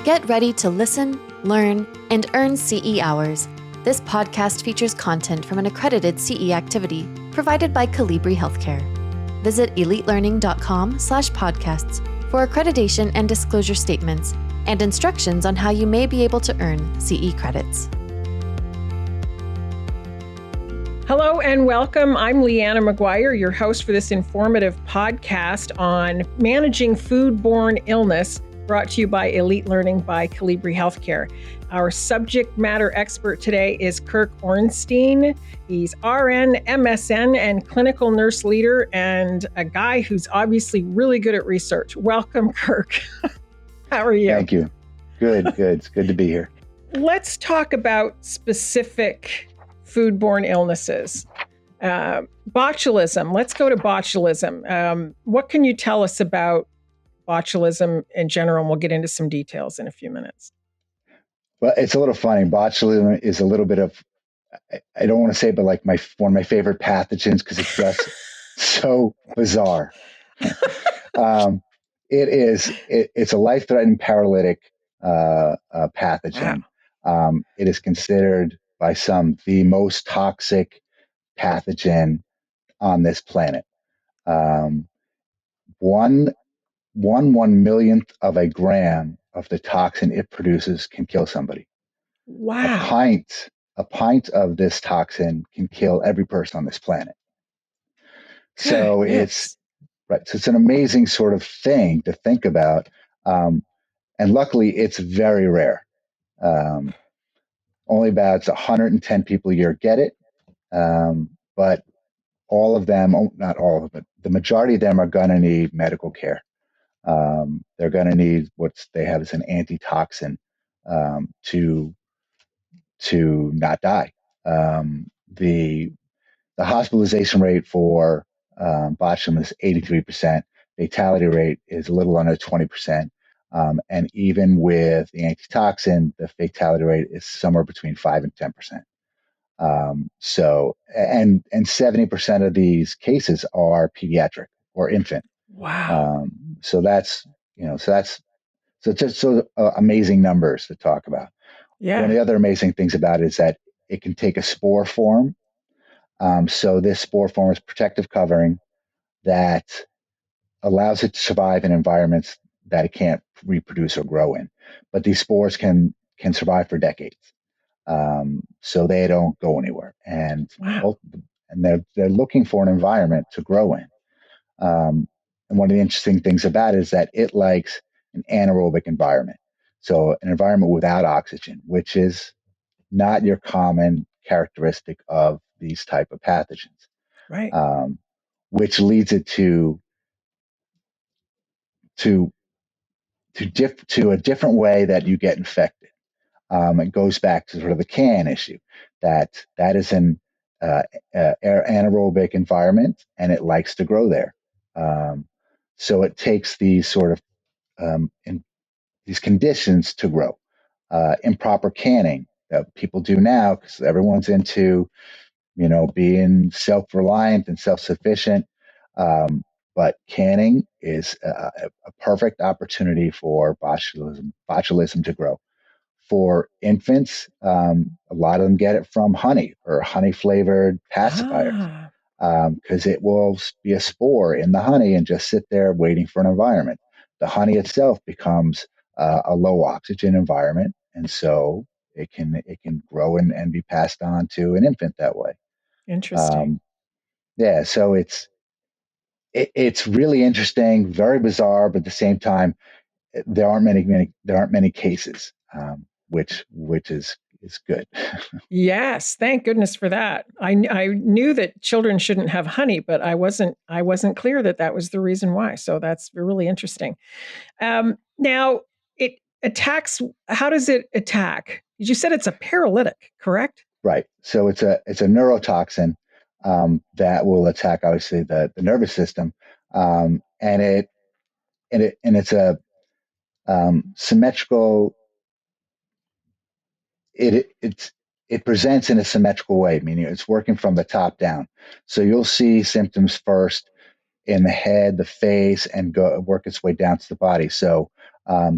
Get ready to listen, learn, and earn CE hours. This podcast features content from an accredited CE activity provided by Colibri Healthcare. Visit elitelearning.com/podcasts for accreditation and disclosure statements and instructions on how you may be able to earn CE credits. Hello and welcome. I'm Leanna McGuire, your host for this informative podcast on managing foodborne illness, brought to you by Elite Learning by Colibri Healthcare. Our subject matter expert today is Kirk Ornstein. He's RN, MSN, and clinical nurse leader, and a guy who's obviously really good at research. Welcome, Kirk. How are you? Thank you. Good. It's good to be here. Let's talk about specific foodborne illnesses. Botulism. Let's go to botulism. What can you tell us about botulism in general? And we'll get into some details in a few minutes. Well, it's a little funny. Botulism is a little bit of, I don't want to say, but like one of my favorite pathogens because it's just so bizarre. It's a life-threatening paralytic pathogen. Wow. It is considered by some the most toxic pathogen on this planet. 1/1,000,000th of a gram of the toxin it produces can kill somebody. Wow. A pint of this toxin can kill every person on this planet. So Goodness. So it's an amazing sort of thing to think about. And luckily it's very rare. Only about 110 people a year get it. But all of them, not all of them, but the majority of them are going to need medical care. They're going to need what they have as an antitoxin to not die. The hospitalization rate for botulism is 83%. Fatality rate is a little under 20%. And even with the antitoxin, the fatality rate is somewhere between 5 and 10%. So 70% of these cases are pediatric or infant. Wow. So that's just amazing numbers to talk about. Yeah. One of the other amazing things about it is that it can take a spore form. So this spore form is protective covering that allows it to survive in environments that it can't reproduce or grow in. But these spores can survive for decades. So they don't go anywhere. And Wow. they're looking for an environment to grow in. And one of the interesting things about it is that it likes an anaerobic environment. So an environment without oxygen, which is not your common characteristic of these type of pathogens. Right. Which leads it to a different way that you get infected. It goes back to sort of the can issue that is an anaerobic environment and it likes to grow there. So it takes these sort of these conditions to grow. Improper canning that people do now because everyone's into, being self-reliant and self-sufficient. But canning is a perfect opportunity for botulism to grow. For infants, a lot of them get it from honey or honey-flavored pacifiers because it will be a spore in the honey and just sit there waiting for an environment. The honey itself becomes a low oxygen environment, and so it can grow and be passed on to an infant that way. Interesting. So it's really interesting, very bizarre, but at the same time, there aren't many cases, which is good. Yes, thank goodness for that. I knew that children shouldn't have honey, but I wasn't clear that was the reason why. So that's really interesting. Now it attacks. How does it attack? You said it's a paralytic, correct? Right. So it's a neurotoxin that will attack obviously the nervous system, and it's a symmetrical. It presents in a symmetrical way, meaning it's working from the top down. So you'll see symptoms first in the head, the face, and work its way down to the body. So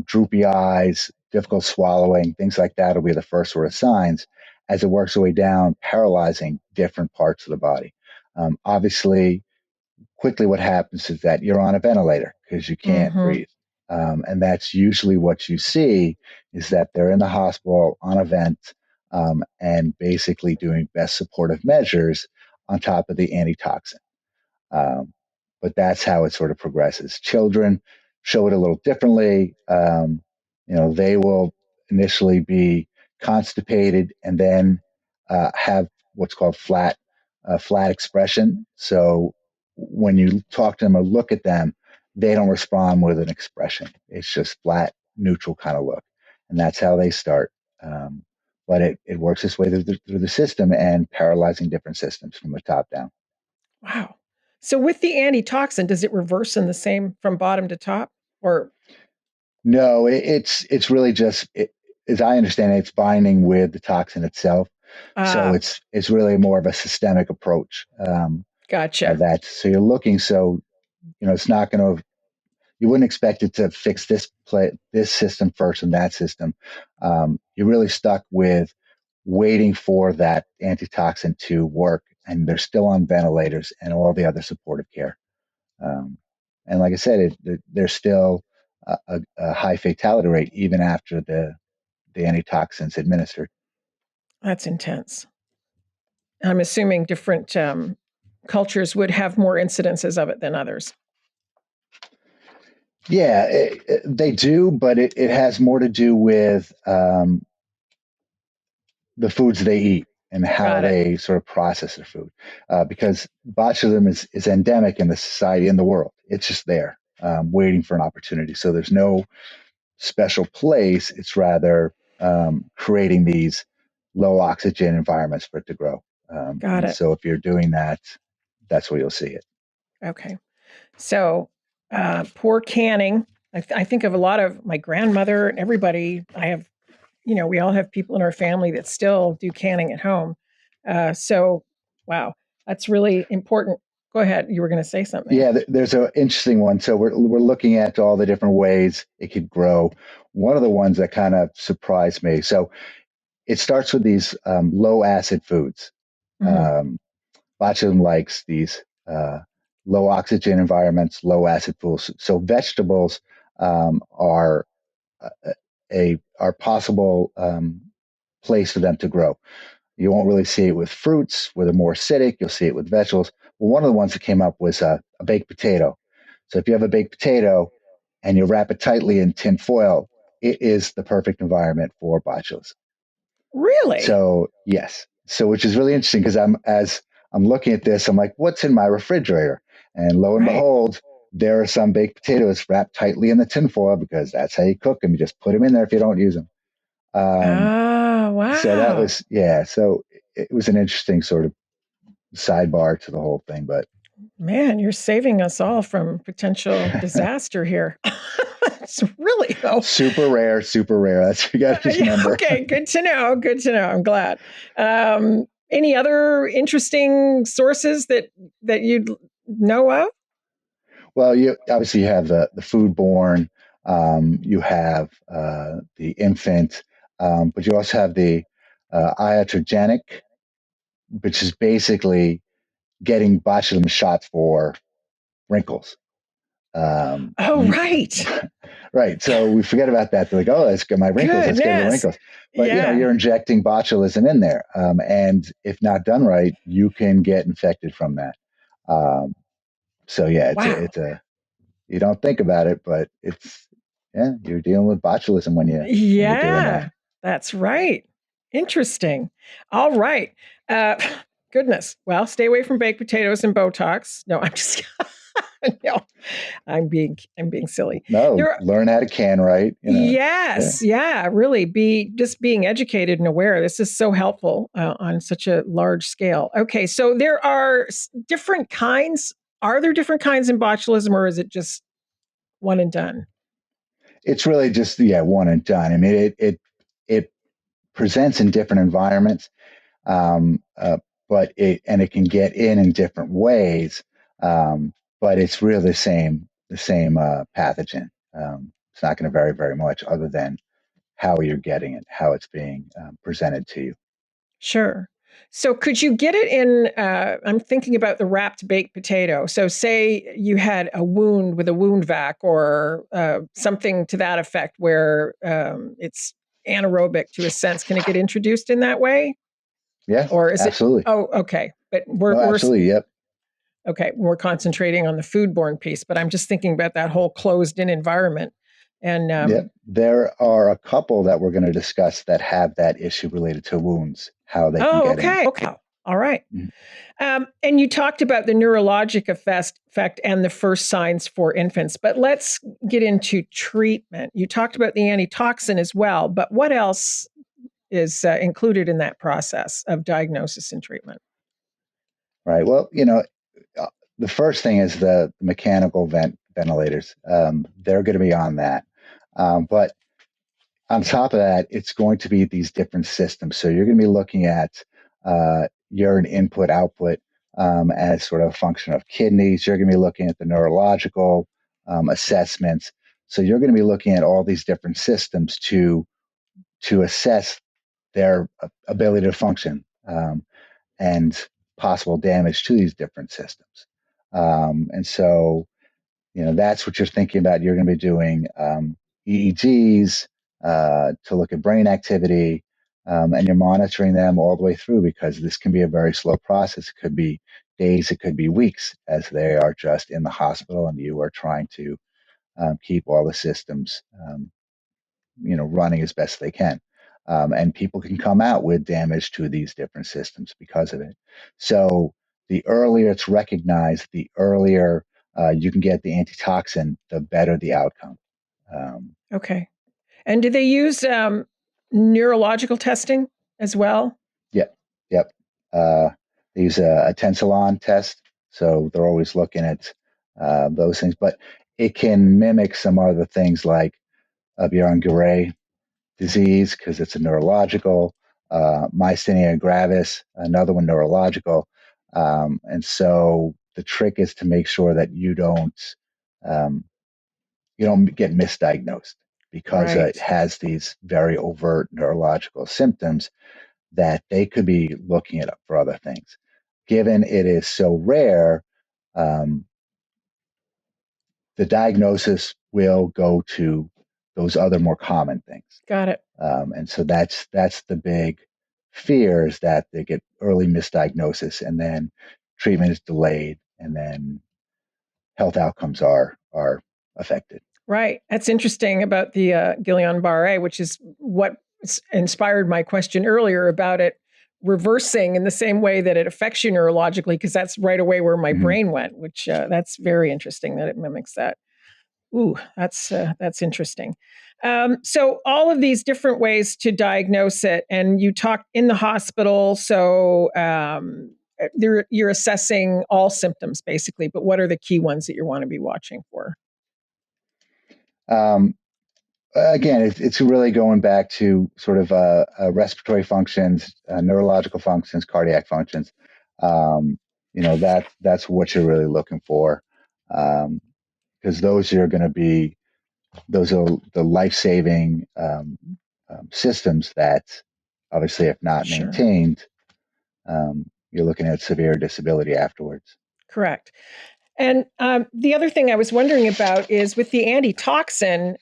droopy eyes, difficult swallowing, things like that will be the first sort of signs as it works its way down, paralyzing different parts of the body. Obviously, quickly what happens is that you're on a ventilator because you can't breathe. And that's usually what you see is that they're in the hospital on a vent and basically doing best supportive measures on top of the antitoxin. Um, but that's how it sort of progresses. Children show it a little differently. They will initially be constipated and then have what's called flat expression. So when you talk to them or look at them, they don't respond with an expression. It's just flat, neutral kind of look, and that's how they start. But it works its way through the system and paralyzing different systems from the top down. Wow. So with the antitoxin, does it reverse in the same from bottom to top, or? No, it's really just, as I understand it, it's binding with the toxin itself. So it's really more of a systemic approach. Gotcha. So you're looking, so it's not going to. You wouldn't expect it to fix this system first and that system. You're really stuck with waiting for that antitoxin to work, and they're still on ventilators and all the other supportive care. And like I said, there's still a high fatality rate even after the antitoxins administered. That's intense. I'm assuming different cultures would have more incidences of it than others. Yeah, they do, but it has more to do with the foods they eat and how they sort of process their food. Because botulism is endemic in the society, in the world. It's just there, waiting for an opportunity. So there's no special place. It's rather creating these low oxygen environments for it to grow. Got it. So if you're doing that, that's where you'll see it. Okay. So poor canning. I think of a lot of my grandmother and everybody. I have, we all have people in our family that still do canning at home. So, wow, that's really important. Go ahead. You were going to say something. Yeah, there's an interesting one. So we're looking at all the different ways it could grow. One of the ones that kind of surprised me. So it starts with these low acid foods. Botulism likes these low oxygen environments, low acid foods. So vegetables are are possible place for them to grow. You won't really see it with fruits, where they're more acidic. You'll see it with vegetables. Well, one of the ones that came up was a baked potato. So if you have a baked potato and you wrap it tightly in tin foil, it is the perfect environment for botulism. Really? So yes. So which is really interesting because as I'm looking at this, I'm like, what's in my refrigerator? And lo and behold, there are some baked potatoes wrapped tightly in the tin foil because that's how you cook them. You just put them in there if you don't use them. Oh, wow. So that was, so it was an interesting sort of sidebar to the whole thing. But man, you're saving us all from potential disaster here. It's really super rare. That's you got to remember. Okay, good to know. Good to know. I'm glad. Any other interesting sources that you'd know of? Well, you obviously have the foodborne. You have the infant, but you also have the iatrogenic, which is basically getting botulism shots for wrinkles. Right. Right. So we forget about that. They're like, oh, let's get my wrinkles. Let's get the wrinkles. But, you're injecting botulism in there. And if not done right, you can get infected from that. It's you don't think about it, but you're dealing with botulism when you're doing that. That's right. Interesting. All right. Goodness. Well, stay away from baked potatoes and Botox. No, I'm just no. I'm being silly. No, learn how to can right. Yes, really being educated and aware. This is so helpful on such a large scale. Okay, so there are different kinds. Are there different kinds in botulism, or is it just one and done? It's really just one and done. I mean, it presents in different environments, but it can get in different ways. But it's really the same pathogen. It's not going to vary very much, other than how you're getting it, how it's being presented to you. Sure. So could you get it in, I'm thinking about the wrapped baked potato. So say you had a wound with a wound vac or something to that effect where it's anaerobic to a sense. Can it get introduced in that way? Yeah, Or is it? absolutely. Oh, okay. But No, absolutely. Yep. okay, we're concentrating on the foodborne piece, but I'm just thinking about that whole closed in environment. And Yep. There are a couple that we're going to discuss that have that issue related to wounds, how they can get in. Okay. All right. Mhm. And you talked about the neurologic effect and the first signs for infants, but let's get into treatment. You talked about the antitoxin as well, but what else is included in that process of diagnosis and treatment? Right. Well, the first thing is the mechanical ventilators. They're going to be on that. But on top of that, it's going to be these different systems. So you're going to be looking at urine input output as sort of a function of kidneys. You're going to be looking at the neurological assessments. So you're going to be looking at all these different systems to assess their ability to function and possible damage to these different systems. And so, that's what you're thinking about. You're going to be doing EEGs to look at brain activity, and you're monitoring them all the way through because this can be a very slow process. It could be days, it could be weeks, as they are just in the hospital and you are trying to keep all the systems, running as best they can. And people can come out with damage to these different systems because of it. So the earlier it's recognized, the earlier you can get the antitoxin, the better the outcome. Okay. And do they use neurological testing as well? Yep, yep. They use a tensilon test, so they're always looking at those things. But it can mimic some other things like Guillain-Barré disease because it's a neurological, myasthenia gravis, another one neurological. And so the trick is to make sure that um, you don't get misdiagnosed because it has these very overt neurological symptoms that they could be looking it up for other things. Given it is so rare, um, the diagnosis will go to those other more common things. Got it. And so that's the big fear is that they get early misdiagnosis and then treatment is delayed and then health outcomes are affected. Right. That's interesting about the Guillain-Barré, which is what inspired my question earlier about it reversing in the same way that it affects you neurologically, because that's right away where my brain went, which that's very interesting that it mimics that. Ooh, that's interesting. So all of these different ways to diagnose it, and you talk in the hospital. So you're assessing all symptoms basically, but what are the key ones that you want to be watching for? Again, it's really going back to sort of respiratory functions, neurological functions, cardiac functions. That's what you're really looking for, because those are going to be those are the life-saving systems that, obviously, if not maintained, you're looking at severe disability afterwards. Correct. And the other thing I was wondering about is with the antitoxin.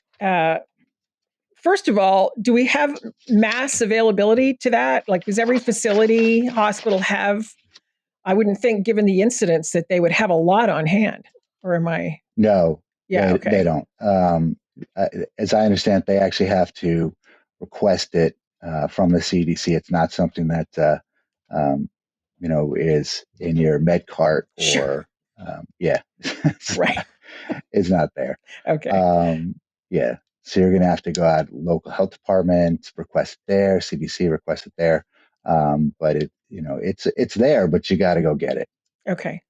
First of all, do we have mass availability to that? Like, does every facility, hospital have? I wouldn't think, given the incidents, that they would have a lot on hand. Or am I? No, Yeah. they don't. As I understand, they actually have to request it from the CDC. It's not something that is in your med cart or Right. it's not there. Okay. Yeah. So you're going to have to go out local health department, request it there, CDC request it there. But it's there, but you got to go get it. Okay.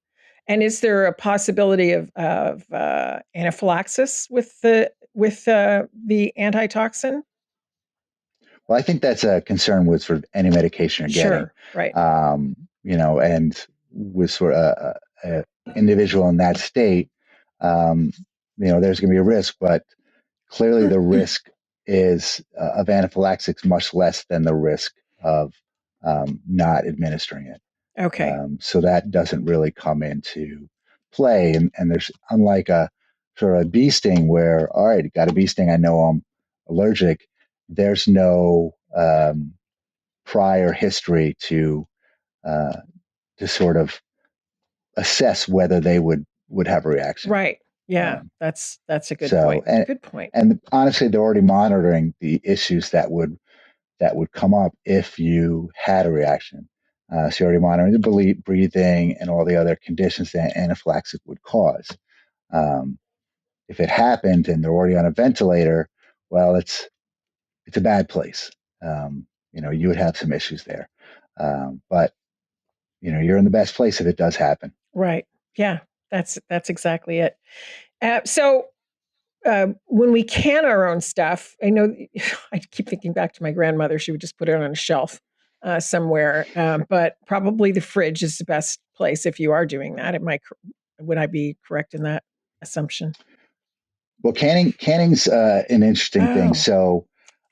And is there a possibility of anaphylaxis with the antitoxin? Well, I think that's a concern with sort of any medication you're getting. Sure. Right. And with sort of a individual in that state, there's going to be a risk, but clearly the risk is of anaphylaxis much less than the risk of not administering it. Okay. So that doesn't really come into play. And there's, unlike a sort of a bee sting where, all right, got a bee sting, I know I'm allergic. There's no prior history uh, to sort of assess whether they would have a reaction. Right. Yeah, Um, that's a good so point. and Good point. and honestly, they're already monitoring the issues that would come up if you had a reaction. So you're already monitoring the breathing and all the other conditions that anaphylaxis would cause. Um, if it happened and they're already on a ventilator, well, it's a bad place. You would have some issues there. But you're in the best place if it does happen. Right. Yeah, that's exactly it. So when we can our own stuff, I know I keep thinking back to my grandmother. She would just put it on a shelf somewhere, but probably the fridge is the best place if you are doing that. Would I be correct in that assumption? Well, canning's an interesting thing. Oh, So,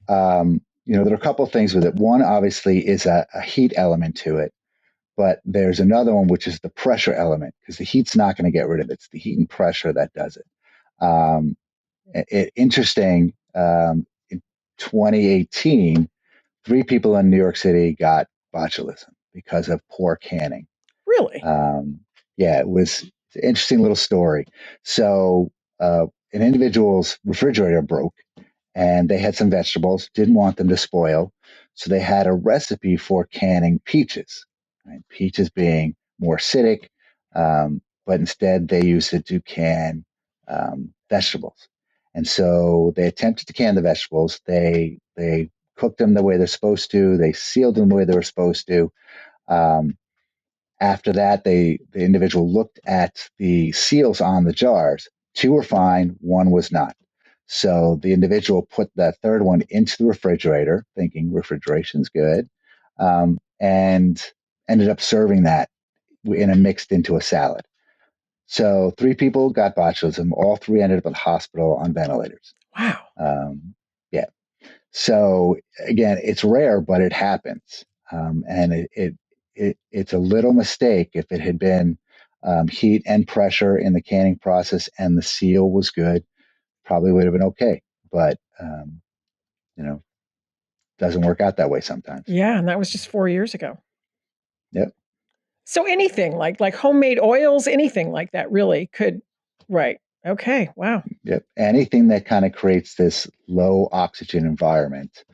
there are a couple of things with it. One, obviously, is a heat element to it, but there's another one which is the pressure element because the heat's not going to get rid of it. It's the heat and pressure that does it. Interesting. In 2018, 3 people in New York City got botulism because of poor canning. really? Yeah, it was an interesting little story. So, an individual's refrigerator broke and they had some vegetables, didn't want them to spoil. So they had a recipe for canning peaches, right? Peaches being more acidic, but instead they used it to can vegetables. And so they attempted to can the vegetables. They cooked them the way they're supposed to. They sealed them the way they were supposed to. Um, After that, the individual looked at the seals on the jars. 2 were fine, 1 was not. So the individual put that third one into the refrigerator, thinking refrigeration's good, and ended up serving that mixed into a salad. So 3 people got botulism. All 3 ended up at the hospital on ventilators. Wow. Yeah. So again, it's rare, but it happens, and it's a little mistake. If it had been heat and pressure in the canning process and the seal was good, probably would have been okay. But you know, doesn't work out that way sometimes. Yeah, and that was just 4 years ago. Yep. So anything like homemade oils, anything like that really could. Right. Okay. Wow. Yep. Anything that kind of creates this low oxygen environment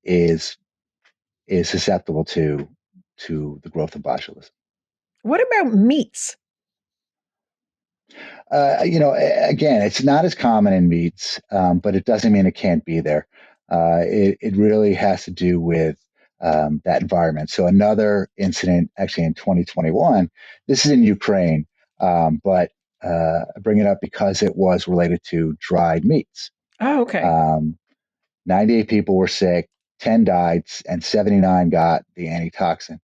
is susceptible to the growth of botulism. What about meats? Again, it's not as common in meats, but it doesn't mean it can't be there. It really has to do with that environment. So another incident, actually in 2021, this is in Ukraine, but I bring it up because it was related to dried meats. Oh, okay. 98 people were sick, 10 died, and 79 got the antitoxin.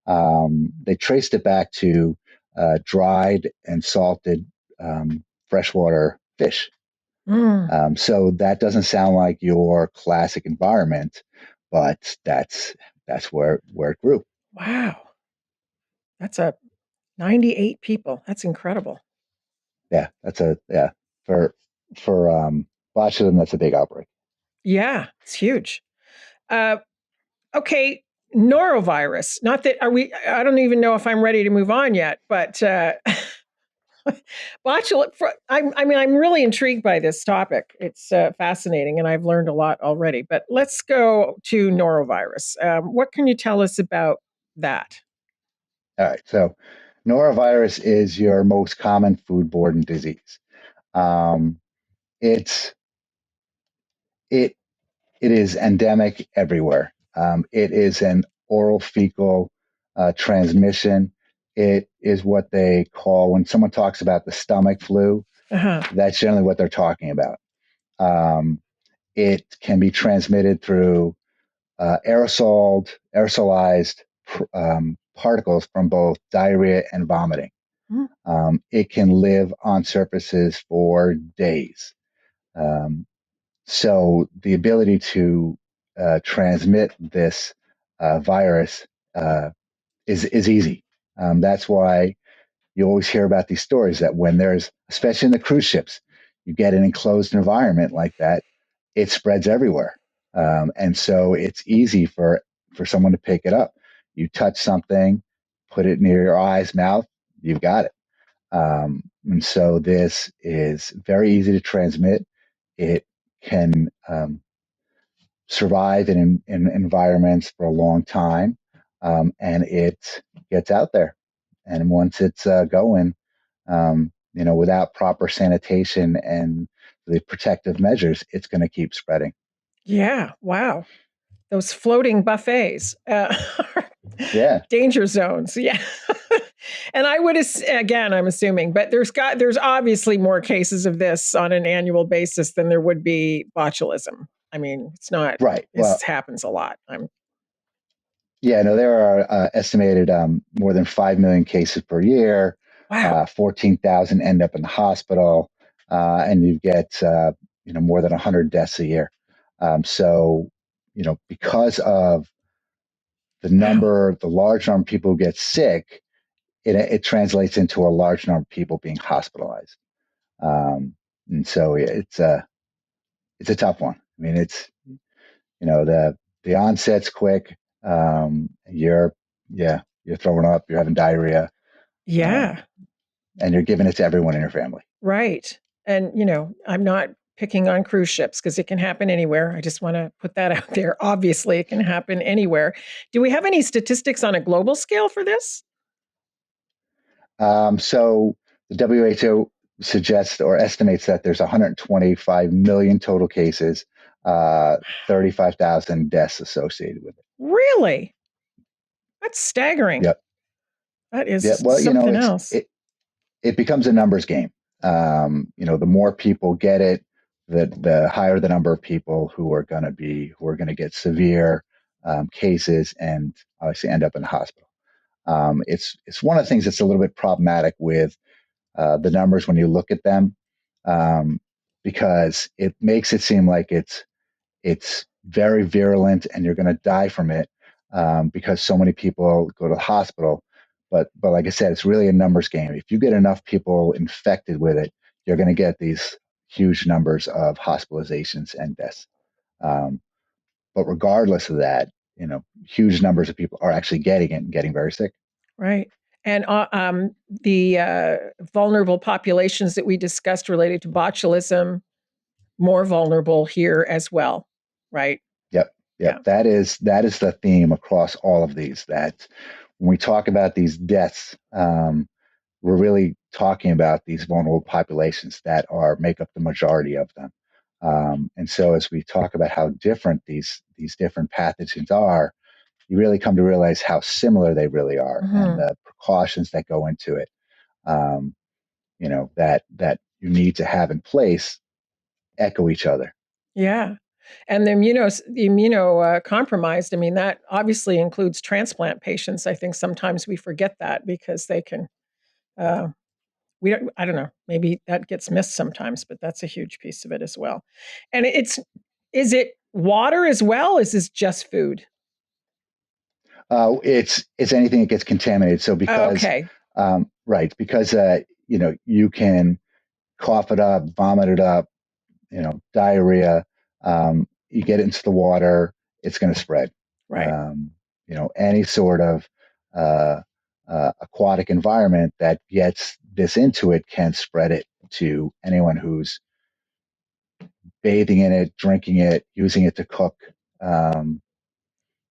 They traced it back to dried and salted freshwater fish. So that doesn't sound like your classic environment, but that's where it grew. Wow. That's a 98 people. That's incredible. Yeah, for botulism. That's a big outbreak. Yeah, it's huge. Uh, okay, norovirus. Not that are we? I don't even know if I'm ready to move on yet, but I'm really intrigued by this topic. It's fascinating, and I've learned a lot already. But let's go to norovirus. What can you tell us about that? All right, so norovirus is your most common foodborne disease. Um, it's it it is endemic everywhere. It is an oral fecal transmission. It is what they call, when someone talks about the stomach flu, Uh-huh. that's generally what they're talking about. It can be transmitted through aerosolized particles from both diarrhea and vomiting. It can live on surfaces for days. So the ability to transmit this virus is easy. That's why you always hear about these stories that when there's, especially in the cruise ships, you get an enclosed environment like that, it spreads everywhere. And so it's easy for someone to pick it up. You touch something, put it near your eyes, mouth, you've got it. And so this is very easy to transmit. It can survive in environments for a long time, and it gets out there. And once it's going, without proper sanitation and the protective measures, it's going to keep spreading. Yeah. Wow. Those floating buffets, Yeah. danger zones. Yeah. And I would, again, I'm assuming, but there's obviously more cases of this on an annual basis than there would be botulism. I mean, it's not, Right. this happens a lot. Yeah, no, there are estimated more than 5 million cases per year. Wow. 14,000 end up in the hospital, and you get more than 100 deaths a year. So, because of the large number of people who get sick, it translates into a large number of people being hospitalized. And so it's a tough one. I mean, it's the onset's quick. You're throwing up, you're having diarrhea. Yeah. And you're giving it to everyone in your family. Right. And, I'm not picking on cruise ships because it can happen anywhere. I just want to put that out there. Obviously, it can happen anywhere. Do we have any statistics on a global scale for this? So the WHO suggests or estimates that there's 125 million total cases, 35,000 deaths associated with it. Really? That's staggering. Yep. That is Yeah. Well, something else. It becomes a numbers game. The more people get it, the higher the number of people who are going to get severe cases and obviously end up in the hospital. It's one of the things that's a little bit problematic with the numbers when you look at them, because it makes it seem like it's very virulent and you're going to die from it, because so many people go to the hospital. But like I said, it's really a numbers game. If you get enough people infected with it, you're going to get these huge numbers of hospitalizations and deaths. But regardless of that, huge numbers of people are actually getting it and getting very sick. Right. And the vulnerable populations that we discussed related to botulism, more vulnerable here as well, right? Yep. Yeah. That is the theme across all of these. That when we talk about these deaths, we're really talking about these vulnerable populations that make up the majority of them. And so, as we talk about how different these different pathogens are, you really come to realize how similar they really are, and the precautions that go into it. That you need to have in place echo each other. Yeah. And the immunocompromised, I mean, that obviously includes transplant patients. I think sometimes we forget that because they can, I don't know, maybe that gets missed sometimes, but that's a huge piece of it as well. And is it water as well? Is this just food? It's anything that gets contaminated. So because, okay. Right, because you can cough it up, vomit it up, diarrhea. You get it into the water, it's going to spread. Right. Any sort of aquatic environment that gets this into it can spread it to anyone who's bathing in it, drinking it, using it to cook.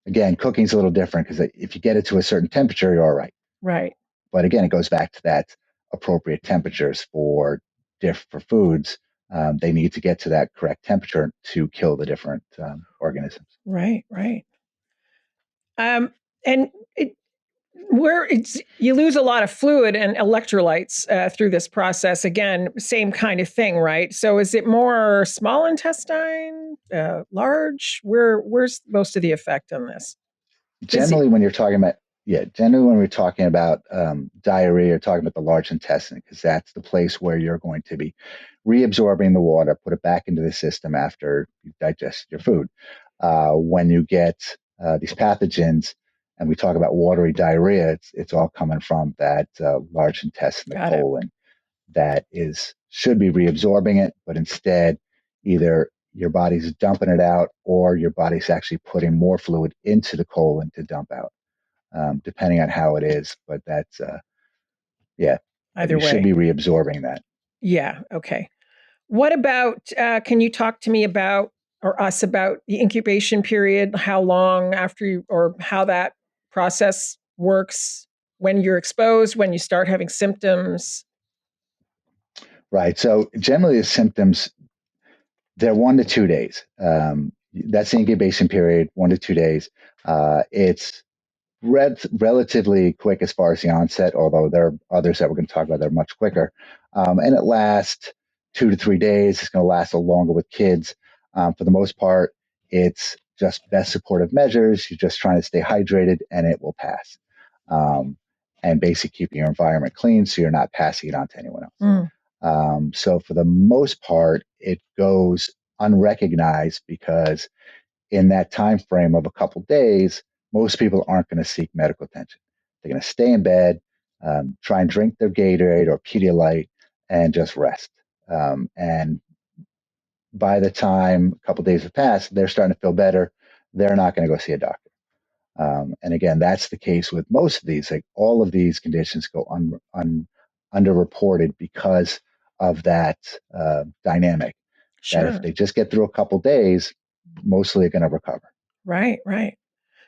Again, cooking's a little different because if you get it to a certain temperature, you're all right. Right. But again, it goes back to that appropriate temperatures for foods. They need to get to that correct temperature to kill the different organisms. Right. Right. And you lose a lot of fluid and electrolytes through this process. Again, same kind of thing, right? So is it more small intestine, large? Where's most of the effect on this? Generally, when you're talking about Yeah, generally when we're talking about diarrhea, we're talking about the large intestine because that's the place where you're going to be reabsorbing the water, put it back into the system after you digest your food. When you get these pathogens, and we talk about watery diarrhea, it's all coming from that large intestine, the Got it. colon, that should be reabsorbing it, but instead, either your body's dumping it out or your body's actually putting more fluid into the colon to dump out, depending on how it is. But that's, yeah, but Either you should way. be reabsorbing that. Yeah. Okay. What about, can you talk to me about, or us about the incubation period, how long after you, or how that process works when you're exposed, when you start having symptoms? Right. So generally, the symptoms, they're 1 to 2 days. That's the incubation period, 1 to 2 days. It's relatively quick as far as the onset, although there are others that we're going to talk about that are much quicker. And it lasts 2 to 3 days. It's going to last a little longer with kids. For the most part, it's just best supportive measures. You're just trying to stay hydrated and it will pass. And basically keeping your environment clean so you're not passing it on to anyone else. Mm. So for the most part, it goes unrecognized because in that time frame of a couple days, most people aren't going to seek medical attention. They're going to stay in bed, try and drink their Gatorade or Pedialyte, and just rest. And by the time a couple days have passed, they're starting to feel better. They're not going to go see a doctor. And again, that's the case with most of these. Like all of these conditions go underreported because of that dynamic. That if Sure. they just get through a couple days, mostly are going to recover. Right, right.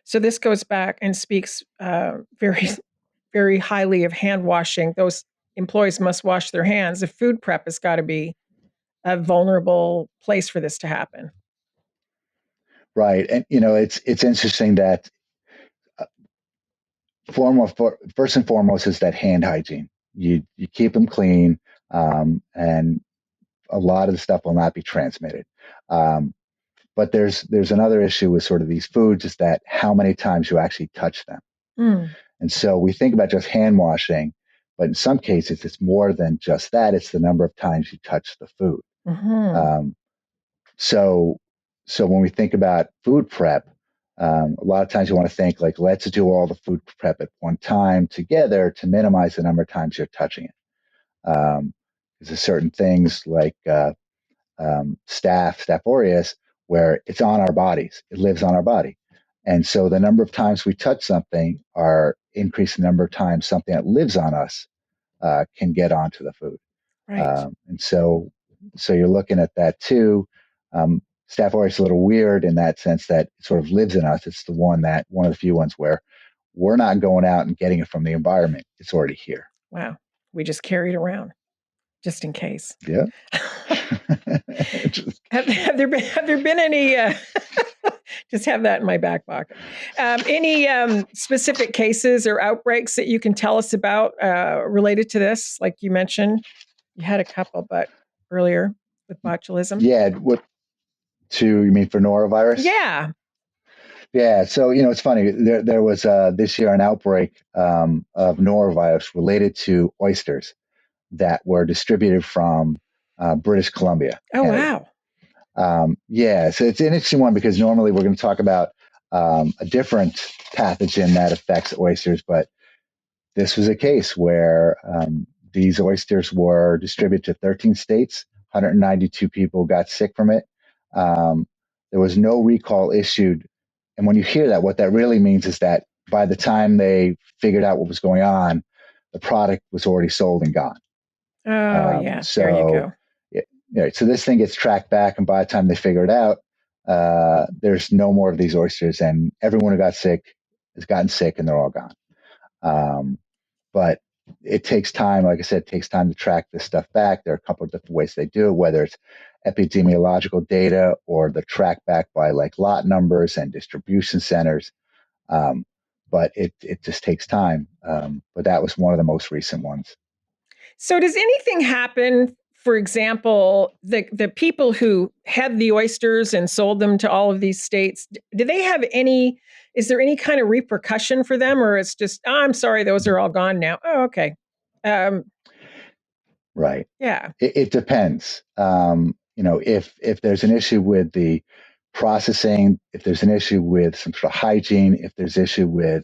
So this goes back and speaks very, very highly of hand washing. Those employees must wash their hands. The food prep has got to be a vulnerable place for this to happen. Right. And it's interesting that first and foremost is that hand hygiene. You keep them clean, and a lot of the stuff will not be transmitted. But there's another issue with sort of these foods is that how many times you actually touch them. Mm. And so we think about just hand washing, but in some cases it's more than just that. It's the number of times you touch the food. Mm-hmm. Um, so so when we think about food prep, a lot of times you want to think like, let's do all the food prep at one time together to minimize the number of times you're touching it. There's certain things like Staph aureus, where it's on our bodies. It lives on our body. And so the number of times we touch something are increase the number of times something that lives on us can get onto the food. Right. And so you're looking at that too. Staph aureus is a little weird in that sense that it sort of lives in us. It's one of the few ones where we're not going out and getting it from the environment. It's already here. Wow. We just carry it around just in case. Yeah. Have there been any? Just have that in my back pocket. Any specific cases or outbreaks that you can tell us about related to this? Like you mentioned, you had a couple, but earlier with botulism. Yeah. You mean for norovirus? Yeah. Yeah. So, it's funny. There was this year an outbreak of norovirus related to oysters that were distributed from British Columbia, Oh, Canada. wow. Yeah. So it's an interesting one because normally we're going to talk about a different pathogen that affects oysters, but this was a case where these oysters were distributed to 13 states. 192 people got sick from it. There was no recall issued. And when you hear that, what that really means is that by the time they figured out what was going on, the product was already sold and gone. Oh, yeah. There you So, go. so this thing gets tracked back, and by the time they figure it out, there's no more of these oysters, and everyone who got sick has gotten sick, and they're all gone. But it takes time. Like I said, it takes time to track this stuff back. There are a couple of different ways they do it, whether it's epidemiological data or the track back by like lot numbers and distribution centers. But it just takes time. But that was one of the most recent ones. So does anything happen, for example, the people who had the oysters and sold them to all of these states, do they have any is there any kind of repercussion for them, or it's just, oh, I'm sorry, those are all gone now? Oh, okay. Right. Yeah. It depends. If there's an issue with the processing, if there's an issue with some sort of hygiene, if there's issue with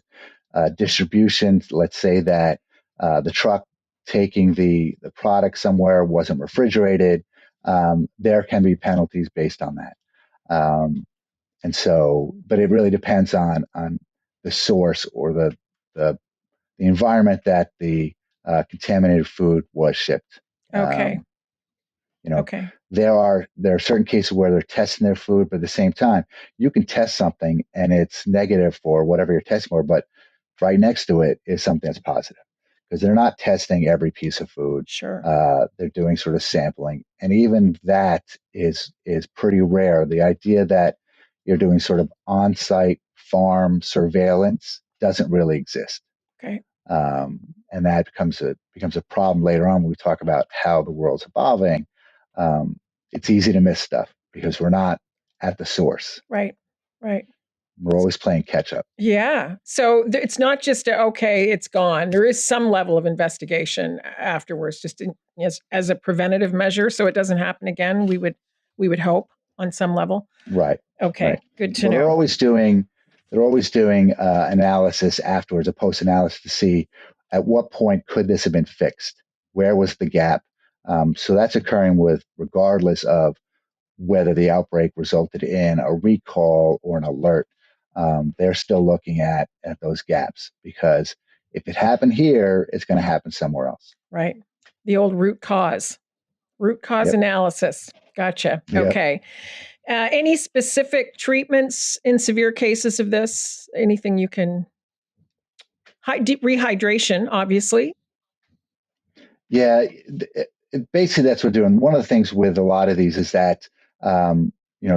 distribution, let's say that the truck taking the product somewhere wasn't refrigerated, there can be penalties based on that. And so, but it really depends on the source or the environment that the contaminated food was shipped. Okay. You know, Okay. there are certain cases where they're testing their food, but at the same time, you can test something and it's negative for whatever you're testing for, but right next to it is something that's positive because they're not testing every piece of food. Sure. They're doing sort of sampling, and even that is pretty rare. The idea that you're doing sort of on-site farm surveillance doesn't really exist. Okay. And that becomes a problem later on when we talk about how the world's evolving. It's easy to miss stuff because we're not at the source. Right. We're always playing catch up. Yeah. So it's not just okay, it's gone. There is some level of investigation afterwards, just as a preventative measure, so it doesn't happen again. We would hope on some level. Right. Okay. Right. Good to Well, know. they're always doing analysis afterwards, a post analysis to see at what point could this have been fixed. Where was the gap? So that's occurring regardless of whether the outbreak resulted in a recall or an alert. They're still looking at those gaps because if it happened here, it's going to happen somewhere else. Right. The old root cause Yep. analysis. Gotcha. Yep. Okay. Any specific treatments in severe cases of this? Anything you can? Deep rehydration, obviously. Yeah. Basically, that's what we're doing. One of the things with a lot of these is that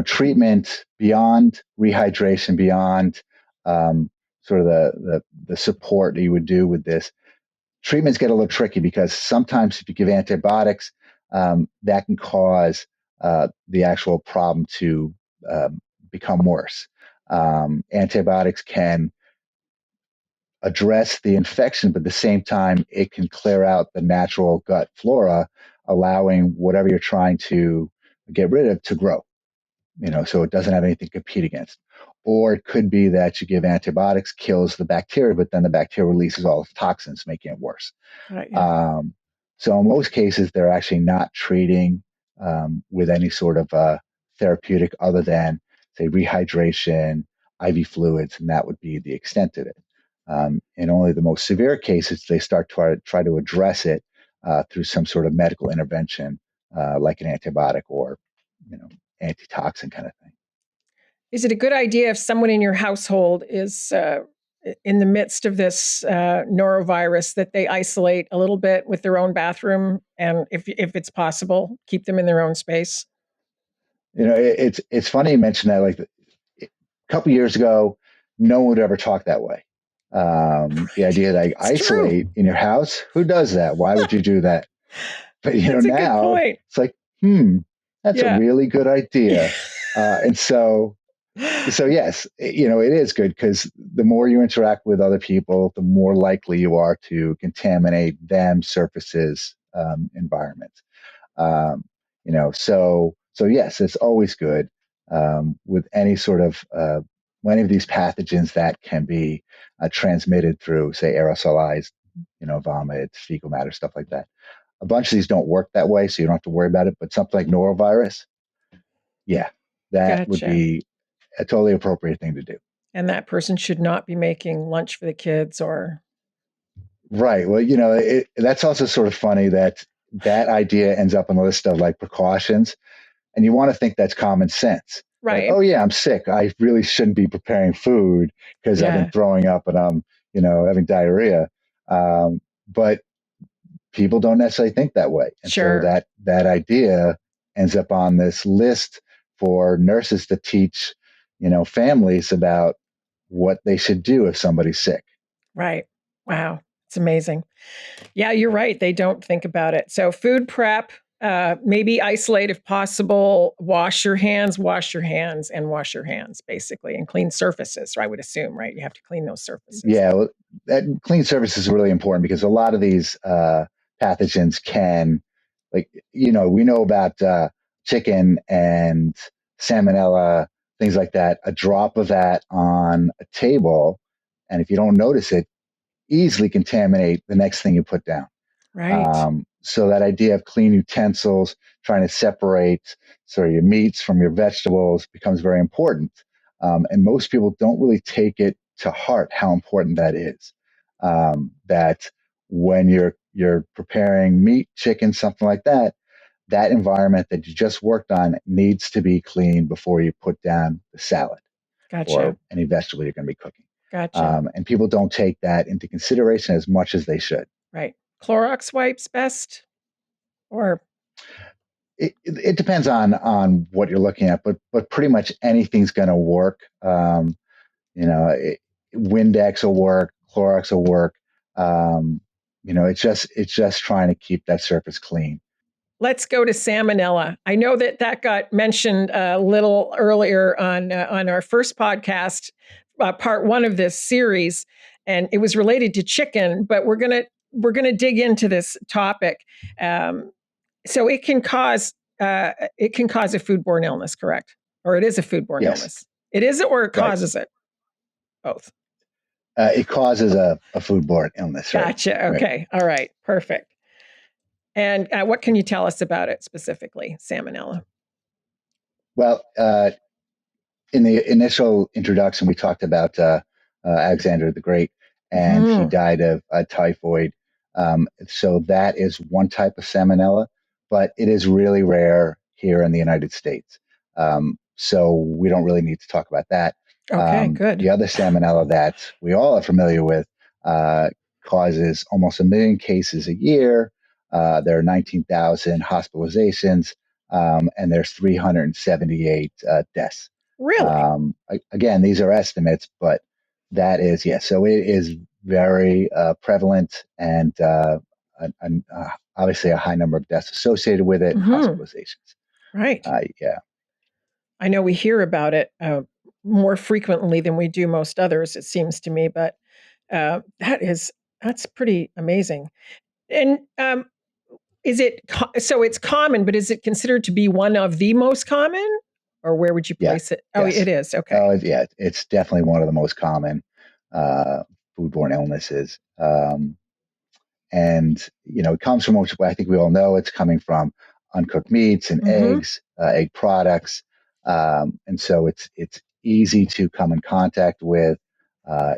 treatment beyond rehydration, beyond sort of the support that you would do with this. Treatments get a little tricky because sometimes if you give antibiotics, that can cause the actual problem to become worse. Antibiotics can address the infection, but at the same time, it can clear out the natural gut flora, allowing whatever you're trying to get rid of to grow. So it doesn't have anything to compete against. Or it could be that you give antibiotics, kills the bacteria, but then the bacteria releases all its toxins, making it worse. Yeah. So in most cases, they're actually not treating with any sort of therapeutic other than, say, rehydration, IV fluids, and that would be the extent of it. In only the most severe cases, they start to try to address it through some sort of medical intervention, like an antibiotic or, antitoxin kind of thing. Is it a good idea if someone in your household is in the midst of this norovirus that they isolate a little bit with their own bathroom, and if it's possible, keep them in their own space? It's funny you mention that. Like a couple years ago, no one would ever talk that way. The idea that isolate in your house, who does that? Why would you do that? But now it's like, that's a really good idea. And so yes, it is good because the more you interact with other people, the more likely you are to contaminate them, surfaces, environments. So yes, it's always good with any sort of any of these pathogens that can be transmitted through, say, aerosolized, vomit, fecal matter, stuff like that. A bunch of these don't work that way, so you don't have to worry about it. But something like norovirus, that would be a totally appropriate thing to do. And that person should not be making lunch for the kids or. Right. Well, that's also sort of funny that idea ends up on the list of like precautions. And you want to think that's common sense. Right. Like, oh yeah, I'm sick. I really shouldn't be preparing food because I've been throwing up and I'm, having diarrhea. But people don't necessarily think that way. And so that idea ends up on this list for nurses to teach, families about what they should do if somebody's sick. Right. Wow. It's amazing. Yeah, you're right. They don't think about it. So food prep, Maybe isolate if possible, wash your hands, and wash your hands, basically, and clean surfaces, I would assume, right? You have to clean those surfaces. Yeah, well, that clean surface is really important because a lot of these pathogens can, like, we know about chicken and salmonella, things like that. A drop of that on a table, and if you don't notice it, easily contaminate the next thing you put down. Right. So that idea of clean utensils, trying to separate sort of your meats from your vegetables becomes very important. And most people don't really take it to heart how important that is. That when you're preparing meat, chicken, something like that, that environment that you just worked on needs to be clean before you put down the salad Gotcha. or any vegetable you're going to be cooking. Gotcha. And people don't take that into consideration as much as they should. Right. Clorox wipes best, or it depends on what you're looking at, but pretty much anything's going to work. Windex will work, Clorox will work. It's just trying to keep that surface clean. let's go to salmonella. I know that got mentioned a little earlier on our first podcast, part one of this series, and it was related to chicken. But we're gonna dig into this topic. So it can cause a foodborne illness, correct? Or it is a foodborne Yes. illness. It is, or it Right. causes it. Both. It causes a foodborne illness. Right? Gotcha. Okay. Right. All right. Perfect. And what can you tell us about it specifically, salmonella? Well, in the initial introduction, we talked about Alexander the Great, and he died of typhoid. So that is one type of salmonella, but it is really rare here in the United States. So we don't really need to talk about that. Okay, good. The other salmonella that we all are familiar with causes almost 1 million cases a year. There are 19,000 hospitalizations, and there's 378 deaths. Really? Again, these are estimates, but that is, yes. So it is very prevalent, and obviously a high number of deaths associated with it, hospitalizations. Right. Yeah. I know we hear about it more frequently than we do most others, it seems to me, but that's pretty amazing. And is it so it's common, but is it considered to be one of the most common, or where would you place it? Oh, Yes. it is. Okay. Oh, yeah. It's definitely one of the most common foodborne illnesses. And it comes from, I think we all know, it's coming from uncooked meats and eggs, egg products, and so it's easy to come in contact with.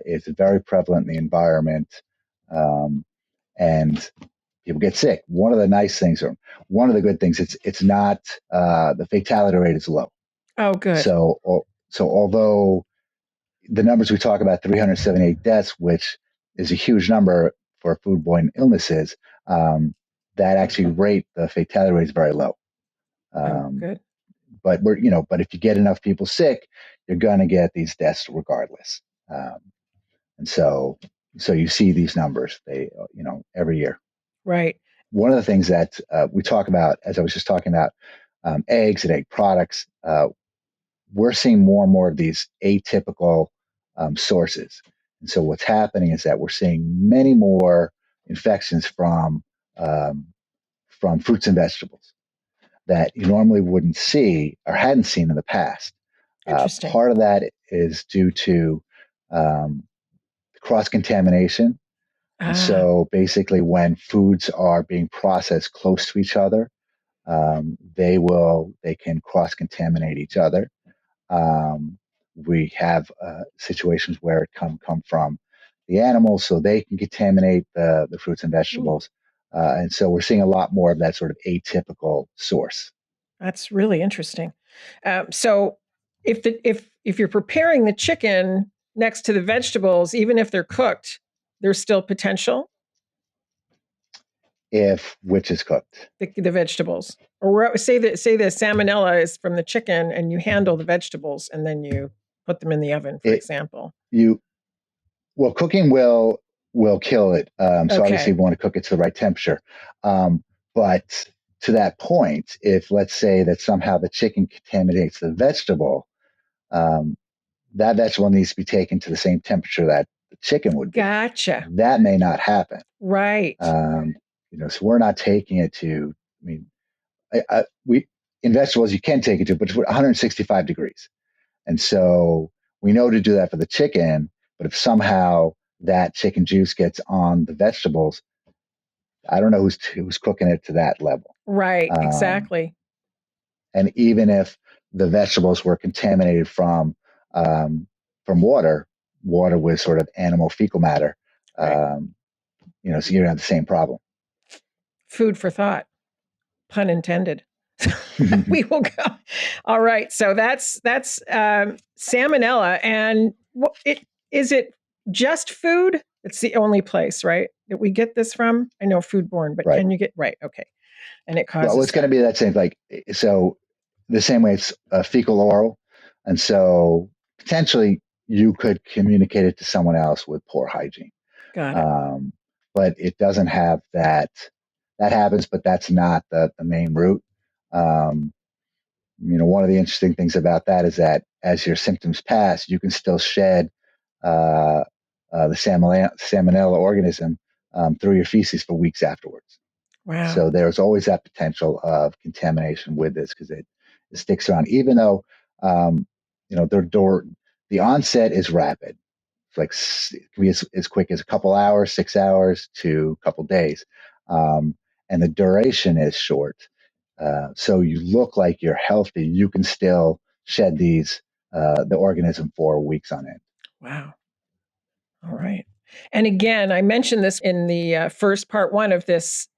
It's very prevalent in the environment, and people get sick. One of the nice things, or one of the good things, it's not the fatality rate is low. Oh, good. So although the numbers we talk about, 378 deaths, which is a huge number for foodborne illnesses, that actually the fatality rate is very low. Good. But but if you get enough people sick, you're going to get these deaths regardless. And so you see these numbers, every year. Right. One of the things that we talk about, as I was just talking about, eggs and egg products, we're seeing more and more of these atypical sources. And so what's happening is that we're seeing many more infections from fruits and vegetables that you normally wouldn't see or hadn't seen in the past. Interesting. Part of that is due to cross-contamination. And so basically when foods are being processed close to each other, they can cross-contaminate each other. We have situations where it come from the animals, so they can contaminate the fruits and vegetables. And so we're seeing a lot more of that sort of atypical source. That's really interesting. So if you're preparing the chicken next to the vegetables, even if they're cooked, there's still potential? If which is cooked? The vegetables. Or say the salmonella is from the chicken and you handle the vegetables and then you put them in the oven, for example. Cooking will kill it. So obviously you want to cook it to the right temperature. But to that point, if let's say that somehow the chicken contaminates the vegetable, that vegetable needs to be taken to the same temperature that the chicken would be. Gotcha. That may not happen. Right. So we're not taking it to, I mean, we in vegetables, you can take it to, but it's 165 degrees. And so we know to do that for the chicken, but if somehow that chicken juice gets on the vegetables, I don't know who's cooking it to that level. Right. Exactly. And even if the vegetables were contaminated from water with sort of animal fecal matter, Right. So you have the same problem. Food for thought, pun intended. We will go. All right. So that's salmonella. And is it just food? It's the only place, right, that we get this from? I know Foodborne, but Right. can you get right? Okay. And it causes. Well, it's going to be that same, so the same way it's fecal oral. And so potentially you could communicate it to someone else with poor hygiene. Got it. But it doesn't have that. That happens, but that's not the main route. One of the interesting things about that is that as your symptoms pass, you can still shed the salmonella organism through your feces for weeks afterwards. Wow. So there's always that potential of contamination with this because it sticks around, even though the onset is rapid. It's it can be as quick as a couple hours, 6 hours to a couple days, and the duration is short. So you look like you're healthy. You can still shed the organism for weeks on end. Wow. All right. And again, I mentioned this in the first part one of this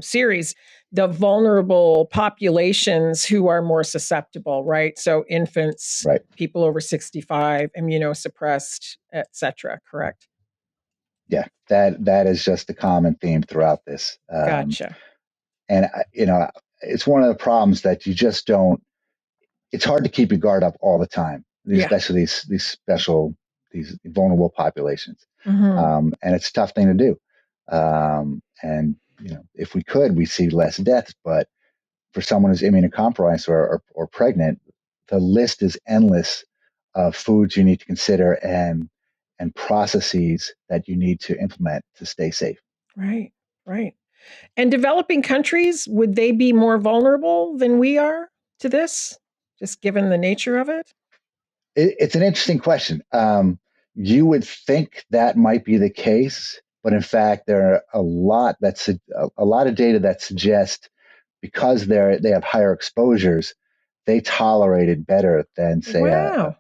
series, the vulnerable populations who are more susceptible, right? So infants, right. People over 65, immunosuppressed, etc. Correct? Yeah, that is just a common theme throughout this. Gotcha. And it's one of the problems that you just don't. It's hard to keep your guard up all the time, especially these vulnerable populations. Mm-hmm. And it's a tough thing to do. And if we could, we see less deaths. But for someone who's immunocompromised or pregnant, the list is endless of foods you need to consider and processes that you need to implement to stay safe. Right. And developing countries, would they be more vulnerable than we are to this, just given the nature of it? It's an interesting question. You would think that might be the case, but in fact, there are a lot of data that suggest because they have higher exposures, they tolerate it better than say a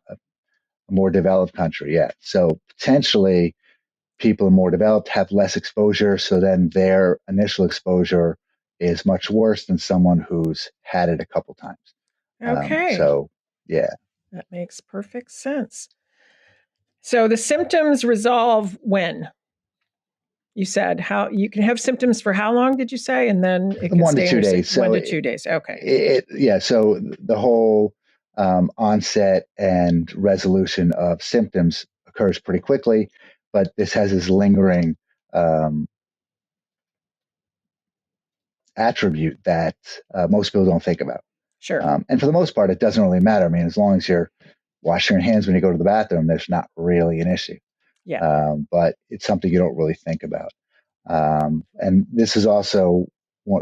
more developed country. Yeah, so potentially people more developed have less exposure, so then their initial exposure is much worse than someone who's had it a couple times. Okay. So yeah. That makes perfect sense. So the symptoms resolve when? You said how you can have symptoms for how long did you say? And then it can 1 to 2 days. So 1 to 2 days. Okay. So the whole onset and resolution of symptoms occurs pretty quickly, but this has this lingering attribute that most people don't think about. Sure. And for the most part, it doesn't really matter. I mean, as long as you're washing your hands when you go to the bathroom, there's not really an issue. Yeah. But it's something you don't really think about. And this is also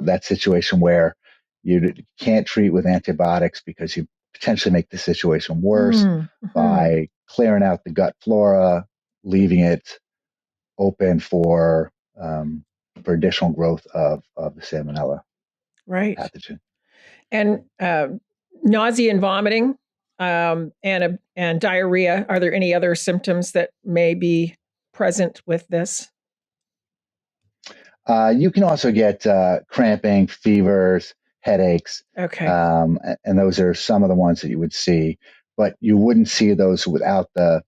that situation where you can't treat with antibiotics because you potentially make the situation worse by clearing out the gut flora, leaving it open for additional growth of the salmonella pathogen. And nausea and vomiting and diarrhea. Are there any other symptoms that may be present with this? You can also get cramping, fevers, headaches. Okay. And those are some of the ones that you would see, but you wouldn't see those without the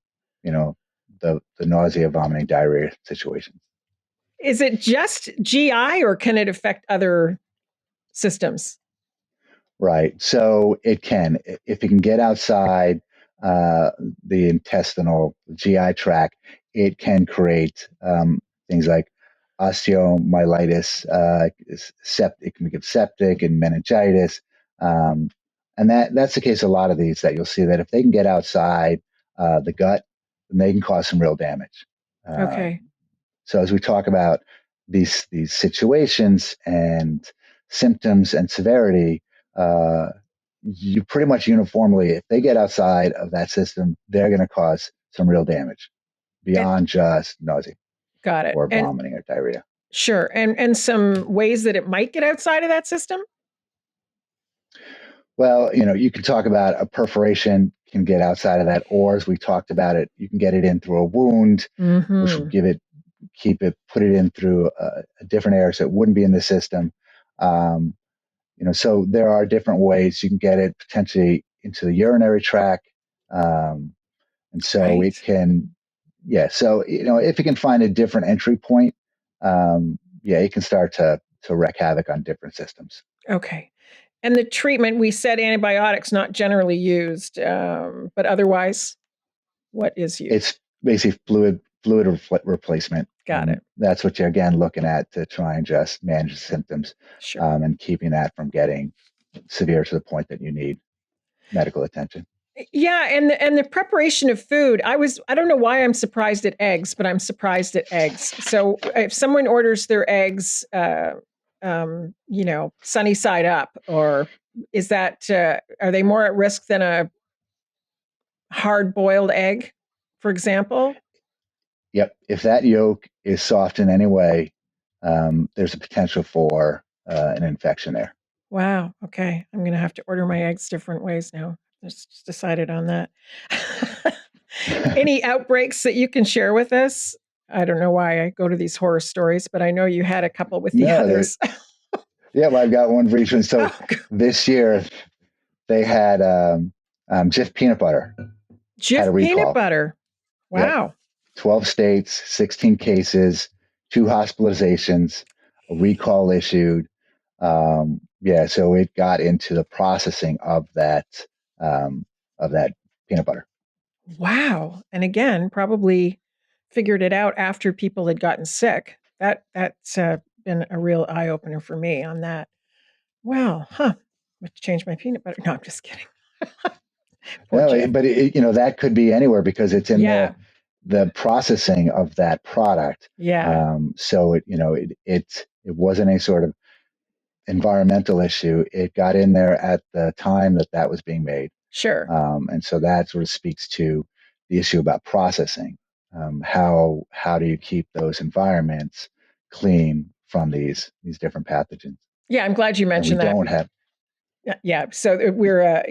nausea, vomiting, diarrhea situation. Is it just GI or can it affect other systems? Right. So it can, if it can get outside the intestinal GI tract, it can create things like osteomyelitis, it can give septic and meningitis. And that's the case of a lot of these that you'll see that if they can get outside the gut, then they can cause some real damage. Okay. So as we talk about these situations and symptoms and severity, you pretty much uniformly, if they get outside of that system, they're going to cause some real damage And, beyond just nausea got it. or And vomiting or diarrhea. sure. And some ways that it might get outside of that system? Well, you can talk about a perforation can get outside of that, or as we talked about it, you can get it in through a wound, which will put it in through a different area, so it wouldn't be in the system. So there are different ways you can get it potentially into the urinary tract, and so Right. it can, So if you can find a different entry point, it can start to wreak havoc on different systems. Okay. And the treatment, we said antibiotics not generally used, but otherwise, what is used? It's basically fluid replacement. Got it. That's what you're again looking at to try and just manage the symptoms, Sure. and keeping that from getting severe to the point that you need medical attention. Yeah, and the preparation of food. I don't know why I'm surprised at eggs, but I'm surprised at eggs. So if someone orders their eggs, sunny side up, or is that are they more at risk than a hard boiled egg, for example? Yep. If that yolk is soft in any way, there's a potential for an infection there. Wow. Okay. I'm going to have to order my eggs different ways now. Just decided on that. Any outbreaks that you can share with us? I don't know why I go to these horror stories, but I know you had a couple with the others. Yeah, well, I've got one for each one. So this year they had Jif peanut butter. Jif peanut butter. Wow. Yep. 12 states, 16 cases, 2 hospitalizations, a recall issued. So it got into the processing of that peanut butter. Wow. And again, probably figured it out after people had gotten sick. That's been a real eye opener for me on that. Well, I have to change my peanut butter. No, I'm just kidding. No, but that could be anywhere because it's in the processing of that product. Yeah. So it wasn't a sort of environmental issue. It got in there at the time that was being made. Sure. And so that sort of speaks to the issue about processing. How do you keep those environments clean from these different pathogens? Yeah, I'm glad you mentioned that. Don't have. Yeah, so we're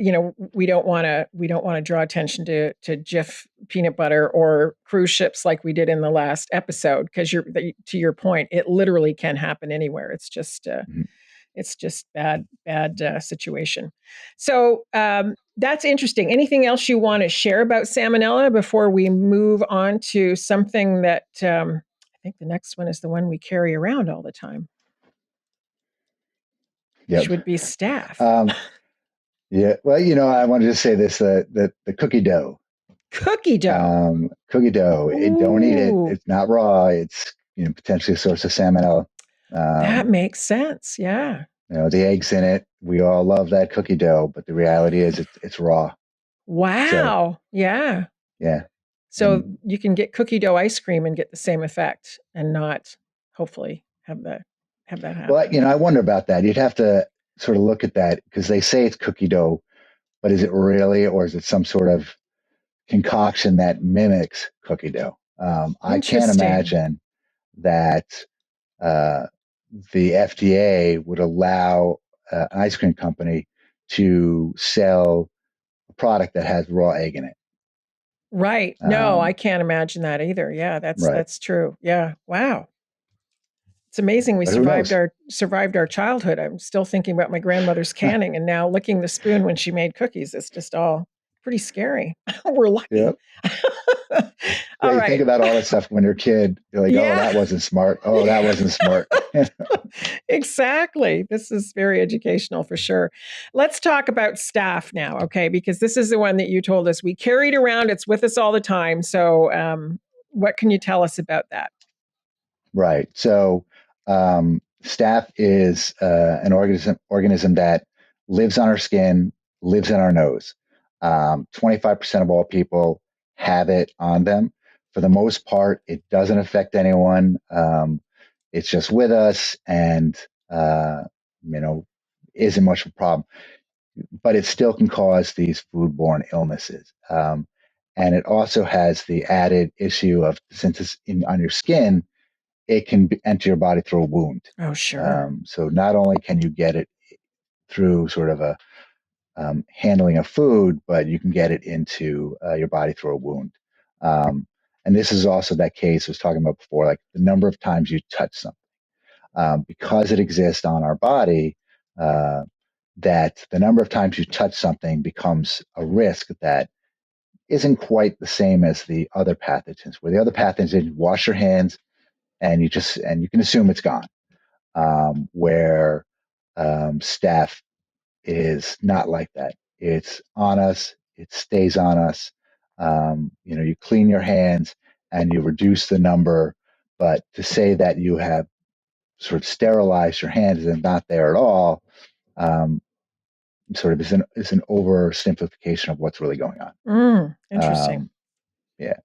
we don't want to draw attention to Jif peanut butter or cruise ships like we did in the last episode, because to your point, it literally can happen anywhere. It's just bad situation. So that's interesting. Anything else you want to share about salmonella before we move on to something that I think the next one is the one we carry around all the time? Which would be staph. Yeah, well, I wanted to say this: the cookie dough. Cookie dough. Cookie dough. Don't eat it. It's not raw. It's potentially a source of salmonella. That makes sense. Yeah. The eggs in it. We all love that cookie dough, but the reality is it's raw. Wow. So, yeah. Yeah. So you can get cookie dough ice cream and get the same effect, and not hopefully have that happen. Well, I wonder about that. You'd have to sort of look at that because they say it's cookie dough, but is it really, or is it some sort of concoction that mimics cookie dough? I can't imagine that the FDA would allow an ice cream company to sell a product that has raw egg in it. Right. No, I can't imagine that either. Yeah, that's true. Yeah. Wow. It's amazing we survived our childhood. I'm still thinking about my grandmother's canning, and now licking the spoon when she made cookies. It's just all pretty scary. We're lucky. Yep. You think about all that stuff when you're a kid. You're like, oh, that wasn't smart. Oh, that wasn't smart. Exactly. This is very educational for sure. Let's talk about staph now, okay? Because this is the one that you told us we carried around. It's with us all the time. So what can you tell us about that? Right. So, staph is an organism that lives on our skin, lives in our nose. 25% of all people have it on them. For the most part, it doesn't affect anyone. It's just with us, and you know, isn't much of a problem. But it still can cause these foodborne illnesses. And it also has the added issue of, since it's on your skin, it can enter your body through a wound. Oh, sure. So not only can you get it through sort of a handling of food, but you can get it into your body through a wound. And this is also that case I was talking about before, like the number of times you touch something. Because it exists on our body, that the number of times you touch something becomes a risk that isn't quite the same as the other pathogens. Where the other pathogens, you wash your hands and you can assume it's gone. Where staph is not like that. It's on us. It stays on us. You clean your hands and you reduce the number. But to say that you have sort of sterilized your hands and not there at all, um, sort of is an oversimplification of what's really going on. Interesting. Yeah.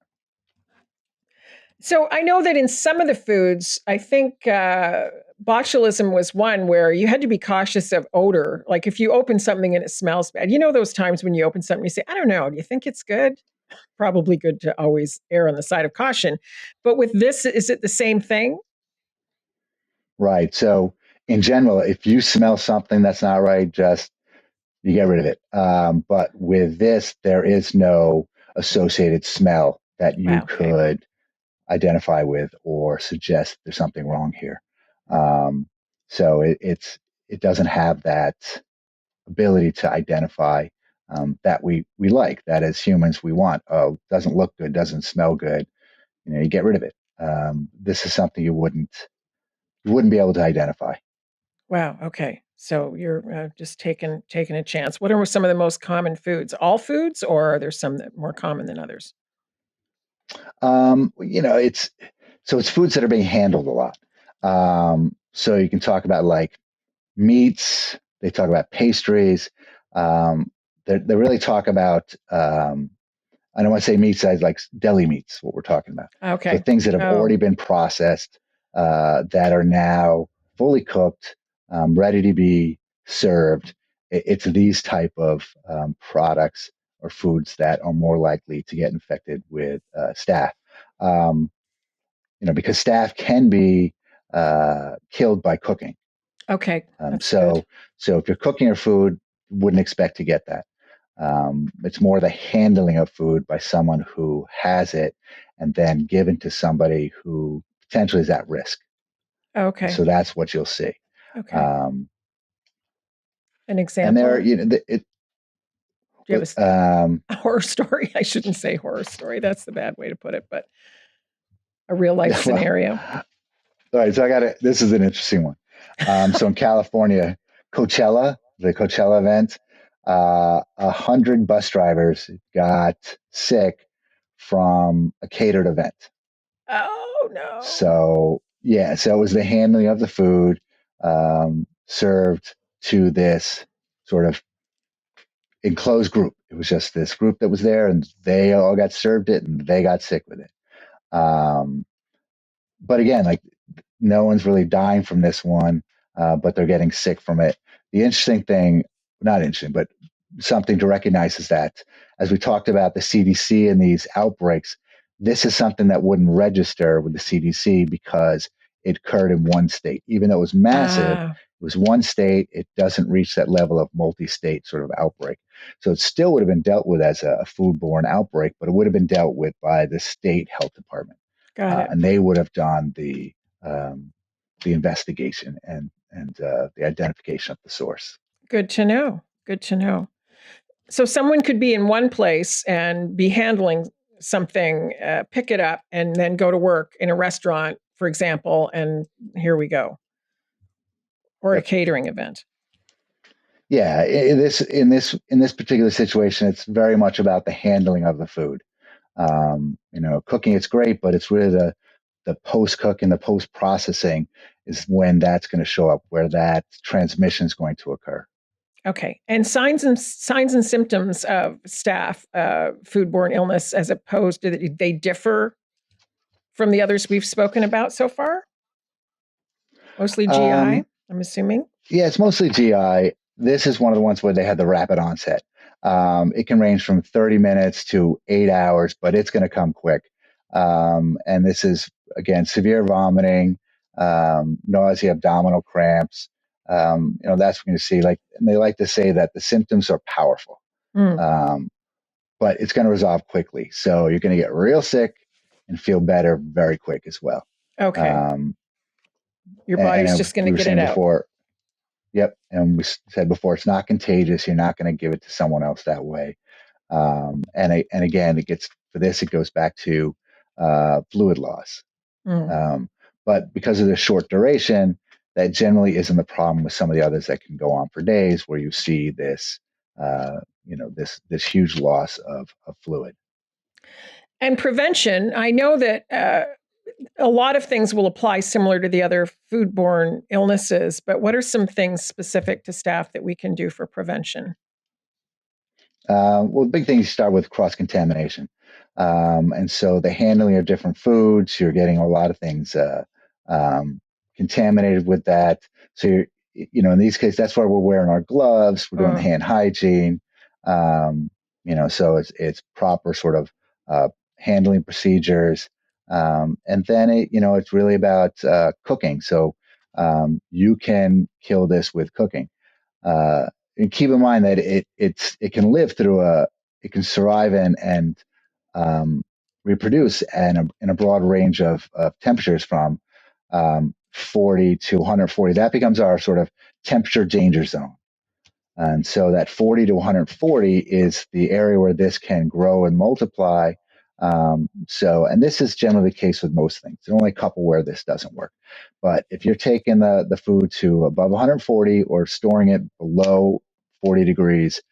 So I know that in some of the foods, I think botulism was one where you had to be cautious of odor. Like if you open something and it smells bad, those times when you open something, you say, I don't know, do you think it's good? Probably good to always err on the side of caution. But with this, is it the same thing? Right. So in general, if you smell something that's not right, just you get rid of it. But with this, there is no associated smell that you Wow. Okay. could identify with or suggest there's something wrong here. So it doesn't have that ability to identify that we like, that as humans we want. Oh, doesn't look good, doesn't smell good. You get rid of it. This is something you wouldn't be able to identify. Wow. Okay. So you're just taking a chance. What are some of the most common foods? All foods, or are there some that are more common than others? It's foods that are being handled a lot. So you can talk about like meats. They talk about pastries. They really talk about. I don't want to say meats, I like deli meats. What we're talking about. Okay. So things that have already been processed, that are now fully cooked, ready to be served. It's these type of products or foods that are more likely to get infected with staph. Um, because staph can be killed by cooking. Okay, that's so good. so if you're cooking your food, wouldn't expect to get that. It's more the handling of food by someone who has it and then given to somebody who potentially is at risk. Okay. So that's what you'll see. Okay. An And example? there, Do you have um, a horror story? I shouldn't say horror story. That's the bad way to put it, but a real life scenario. All right, so this is an interesting one. So in California, the Coachella event, 100 bus drivers got sick from a catered event. Oh no. So it was the handling of the food, served to this sort of enclosed group. It was just this group that was there, and they all got served it, and they got sick with it. But again, like no one's really dying from this one, but they're getting sick from it. The interesting thing, not interesting, but something to recognize is that as we talked about the CDC and these outbreaks, this is something that wouldn't register with the CDC because it occurred in one state. Even though it was massive, it was one state, it doesn't reach that level of multi-state sort of outbreak. So it still would have been dealt with as a foodborne outbreak, but it would have been dealt with by the state health department. Got it. And they would have done the investigation and the identification of the source. Good to know. Good to know. So someone could be in one place and be handling something, pick it up, and then go to work in a restaurant, for example, and here we go. Or a catering event. Yeah, in this particular situation, it's very much about the handling of the food. Cooking it's great, but it's really the post-cook and the post-processing is when that's going to show up, where that transmission is going to occur. Okay. And signs and symptoms of staph, foodborne illness, as opposed to they differ from the others we've spoken about so far? Mostly GI, I'm assuming. Yeah, it's mostly GI. This is one of the ones where they had the rapid onset. It can range from 30 minutes to 8 hours, but it's going to come quick. And this is, again, severe vomiting, nausea, abdominal cramps. That's what you're going to see. And they like to say that the symptoms are powerful, but it's going to resolve quickly. So you're going to get real sick and feel better very quick as well. Okay. Your body's just going to get it out. Yep. And we said before, it's not contagious. You're not going to give it to someone else that way. And again, it goes back to fluid loss. But because of the short duration, that generally isn't the problem with some of the others that can go on for days, where you see this, this huge loss of fluid. And prevention, I know that a lot of things will apply similar to the other foodborne illnesses, but what are some things specific to staph that we can do for prevention? Well, the big thing is start with cross-contamination. And so the handling of different foods, you're getting a lot of things contaminated with that. So, in these cases, that's why we're wearing our gloves, we're doing hand hygiene. So it's proper sort of handling procedures. And then it's really about cooking. So you can kill this with cooking. And keep in mind that it can live it can survive and reproduce in a broad range of temperatures from 40 to 140. That becomes our sort of temperature danger zone. And so that 40 to 140 is the area where this can grow and multiply. And this is generally the case with most things. There's only a couple where this doesn't work. But if you're taking the food to above 140 or storing it below 40 degrees,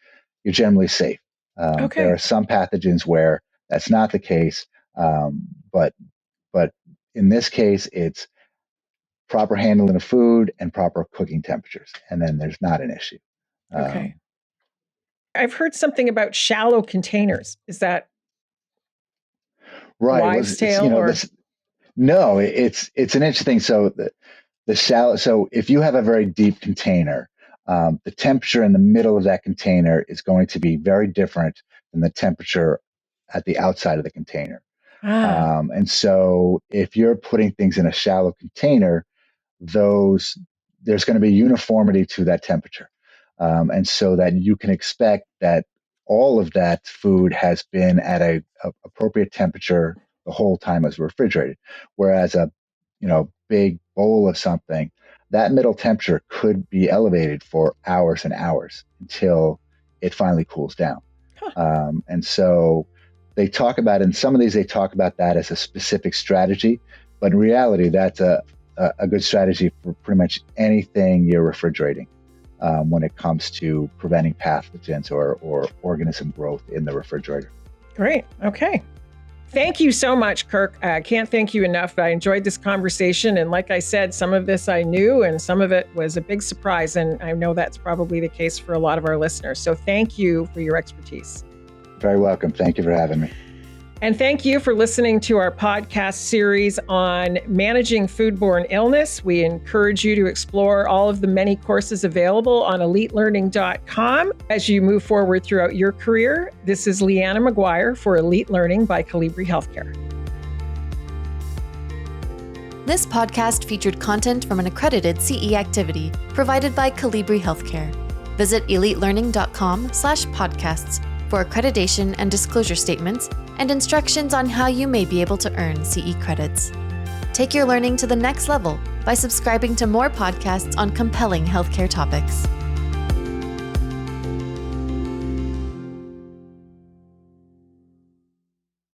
you're generally safe. There are some pathogens where that's not the case. But in this case, it's proper handling of food and proper cooking temperatures. And then there's not an issue. Okay. I've heard something about shallow containers. Is that right? Wives' tale? No, it's an interesting. So the shallow. So if you have a very deep container, the temperature in the middle of that container is going to be very different than the temperature at the outside of the container. And so if you're putting things in a shallow container, there's going to be uniformity to that temperature. And so that you can expect that all of that food has been at a appropriate temperature the whole time as refrigerated. Whereas a big bowl of something, that middle temperature could be elevated for hours and hours until it finally cools down. And so they talk about, in some of these, they talk about that as a specific strategy, but in reality, that's a good strategy for pretty much anything you're refrigerating when it comes to preventing pathogens or organism growth in the refrigerator. Great. Okay. Thank you so much, Kirk. I can't thank you enough. I enjoyed this conversation. And like I said, some of this I knew and some of it was a big surprise. And I know that's probably the case for a lot of our listeners. So thank you for your expertise. Very welcome. Thank you for having me. And thank you for listening to our podcast series on managing foodborne illness. We encourage you to explore all of the many courses available on elitelearning.com as you move forward throughout your career. This is Leanna McGuire for Elite Learning by Colibri Healthcare. This podcast featured content from an accredited CE activity provided by Colibri Healthcare. Visit elitelearning.com/podcasts for accreditation and disclosure statements and instructions on how you may be able to earn CE credits. Take your learning to the next level by subscribing to more podcasts on compelling healthcare topics.